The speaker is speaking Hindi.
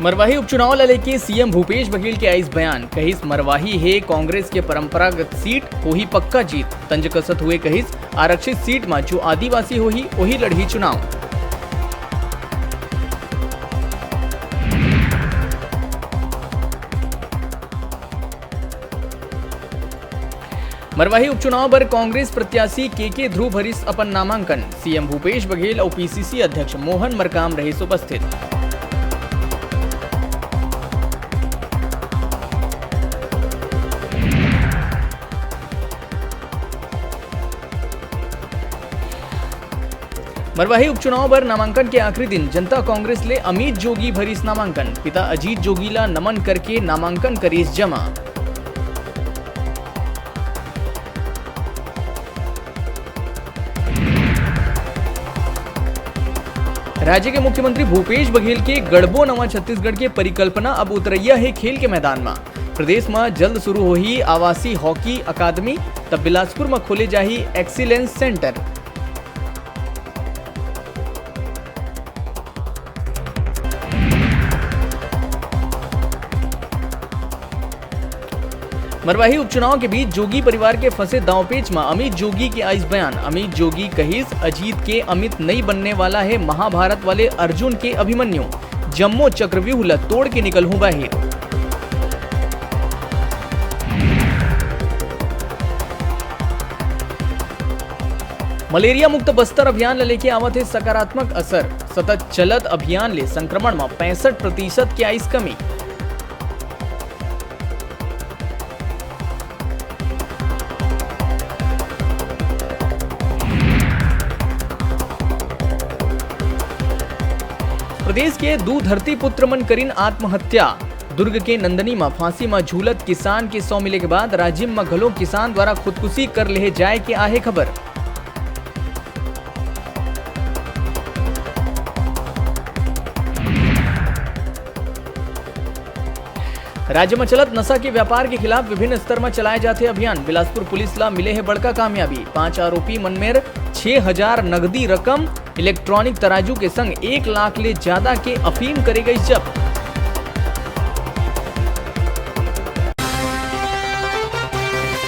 मरवाही उपचुनाव लेके सीएम भूपेश बघेल के आइस बयान। कहिस मरवाही है कांग्रेस के परंपरागत सीट, होही पक्का जीत। तंज कसत हुए कहिस आरक्षित सीट में जो आदिवासी होही वही लड़ही चुनाव। मरवाही उपचुनाव पर कांग्रेस प्रत्याशी के ध्रुव भरिस अपन नामांकन। सीएम भूपेश बघेल और पीसीसी अध्यक्ष मोहन मरकाम रहे उपस्थित। मरवाही उपचुनाव पर नामांकन के आखिरी दिन जनता कांग्रेस ले अमित जोगी भरिस नामांकन। पिता अजीत जोगीला नमन करके नामांकन करीस जमा। राज्य के मुख्यमंत्री भूपेश बघेल के गढ़बो नवा छत्तीसगढ़ के परिकल्पना अब उतरैया है खेल के मैदान में। प्रदेश में जल्द शुरू होही आवासीय हॉकी अकादमी, तब बिलासपुर में खोले जाही एक्सीलेंस सेंटर। मरवाही उपचुनाव के बीच जोगी परिवार के फंसे दांवपेच में अमित जोगी के आइस बयान। अमित जोगी कहिस अजीत के अमित नहीं बनने वाला है महाभारत वाले अर्जुन के अभिमन्यु। जम्मो चक्रव्यूह ल तोड़ के निकल हूं बाहर। मलेरिया मुक्त बस्तर अभियान लेके आवत है सकारात्मक असर। सतत चलत अभियान ले संक्रमण में 65% के आइस कमी। प्रदेश के दू धरती पुत्र मन करीन आत्महत्या। दुर्ग के नंदनी में फांसी में झूलत किसान के 100 मिले के बाद राजिम में घलो किसान द्वारा खुदकुशी कर ले जाए के आहे खबर। राज्य में चलत नशा के व्यापार के खिलाफ विभिन्न स्तर में चलाए जाते अभियान। बिलासपुर पुलिस ला मिले है बड़का कामयाबी। 5 आरोपी मनमेर 6000 नगदी रकम, इलेक्ट्रॉनिक तराजू के संग 1 लाख ले ज्यादा के अफीम करे गई जब्त।